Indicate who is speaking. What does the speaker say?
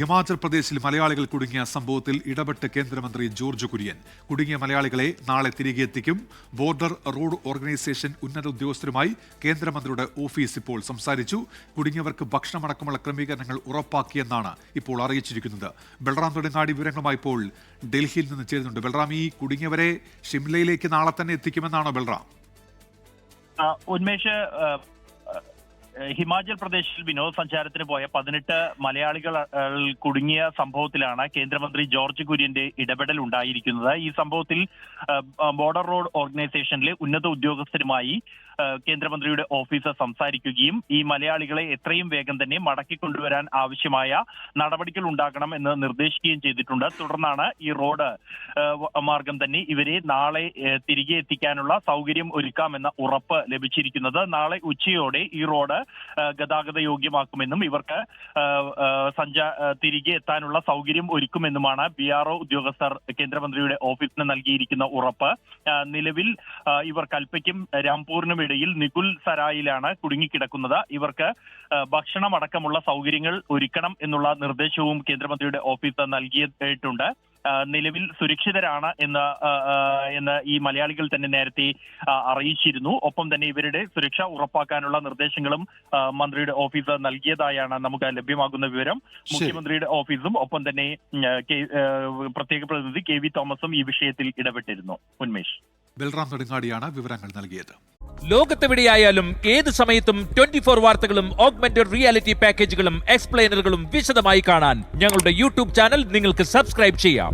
Speaker 1: ഹിമാചൽ പ്രദേശിൽ മലയാളികൾ കുടുങ്ങിയ സംഭവത്തിൽ ഇടപെട്ട് കേന്ദ്രമന്ത്രി ജോർജ് കുര്യൻ. കുടുങ്ങിയ മലയാളികളെ നാളെ തിരികെ എത്തിക്കും. ബോർഡർ റോഡ് ഓർഗനൈസേഷൻ ഉന്നത ഉദ്യോഗസ്ഥരുമായി കേന്ദ്രമന്ത്രിയുടെ ഓഫീസ് ഇപ്പോൾ സംസാരിച്ചു. കുടുങ്ങിയവർക്ക് ഭക്ഷണമടക്കമുള്ള ക്രമീകരണങ്ങൾ ഉറപ്പാക്കിയെന്നാണ് ഇപ്പോൾ അറിയിച്ചിരിക്കുന്നത്. ബൽറാം നെടുങ്ങാടി വിവരങ്ങളുമായി ഇപ്പോൾ ഡൽഹിയിൽ നിന്ന് ചേരുന്നുണ്ട്. ബൽറാം, ഈ കുടുങ്ങിയവരെ ഷിംലയിലേക്ക് നാളെ തന്നെ എത്തിക്കുമെന്നാണോ ബൽറാം?
Speaker 2: ഉന്മേഷ്, ഹിമാചൽ പ്രദേശിൽ വിനോദസഞ്ചാരത്തിന് പോയ 18 മലയാളികൾ കുടുങ്ങിയ സംഭവത്തിലാണ് കേന്ദ്രമന്ത്രി ജോർജ് കുര്യന്റെ ഇടപെടൽ ഉണ്ടായിരിക്കുന്നത്. ഈ സംഭവത്തിൽ ബോർഡർ റോഡ് ഓർഗനൈസേഷനിലെ ഉന്നത ഉദ്യോഗസ്ഥരുമായി കേന്ദ്രമന്ത്രിയുടെ ഓഫീസ് സംസാരിക്കുകയും ഈ മലയാളികളെ എത്രയും വേഗം തന്നെ മടക്കിക്കൊണ്ടുവരാൻ ആവശ്യമായ നടപടികൾ ഉണ്ടാകണം എന്ന് നിർദ്ദേശിക്കുകയും ചെയ്തിട്ടുണ്ട്. തുടർന്നാണ് ഈ റോഡ് മാർഗം തന്നെ ഇവരെ നാളെ തിരികെ എത്തിക്കാനുള്ള സൗകര്യം ഒരുക്കാമെന്ന ഉറപ്പ് ലഭിച്ചിരിക്കുന്നത്. നാളെ ഉച്ചയോടെ ഈ റോഡ് ഗതാഗത യോഗ്യമാക്കുമെന്നും ഇവർക്ക് തിരികെ എത്താനുള്ള സൗകര്യം ഒരുക്കുമെന്നുമാണ് BRO ഉദ്യോഗസ്ഥർ കേന്ദ്രമന്ത്രിയുടെ ഓഫീസിന് നൽകിയിരിക്കുന്ന ഉറപ്പ്. നിലവിൽ ഇവർ കൽപ്പയ്ക്കും രാംപൂരിനും ഇടയിൽ നികുൽ സരായിലാണ് കുടുങ്ങിക്കിടക്കുന്നത്. ഇവർക്ക് ഭക്ഷണമടക്കമുള്ള സൗകര്യങ്ങൾ ഒരുക്കണം എന്നുള്ള നിർദ്ദേശവും കേന്ദ്രമന്ത്രിയുടെ ഓഫീസ് നൽകിയിട്ടുണ്ട്. നിലവിൽ സുരക്ഷിതരാണ് എന്ന് ഈ മലയാളികൾ തന്നെ നേരത്തെ അറിയിച്ചിരുന്നു. ഒപ്പം തന്നെ ഇവരുടെ സുരക്ഷ ഉറപ്പാക്കാനുള്ള നിർദ്ദേശങ്ങളും മന്ത്രിയുടെ ഓഫീസ് നൽകിയതായാണ് നമുക്ക് ലഭ്യമാകുന്ന വിവരം. മുഖ്യമന്ത്രിയുടെ ഓഫീസും ഒപ്പം തന്നെ പ്രത്യേക പ്രതിനിധി KV തോമസും ഈ വിഷയത്തിൽ ഇടപെട്ടിരുന്നു. ഉന്മേഷ്,
Speaker 1: ബൽറാം നെടുങ്ങാടിയാണ് വിവരങ്ങൾ നൽകിയത്.
Speaker 3: ലോകത്തെവിടെയായാലും ഏത് സമയത്തും 24 വാർത്തകളും ഓഗ്മെന്റഡ് റിയാലിറ്റി പാക്കേജുകളും എക്സ്പ്ലെയിനറുകളും വിശദമായി കാണാൻ ഞങ്ങളുടെ യൂട്യൂബ് ചാനൽ നിങ്ങൾക്ക് സബ്സ്ക്രൈബ് ചെയ്യാം.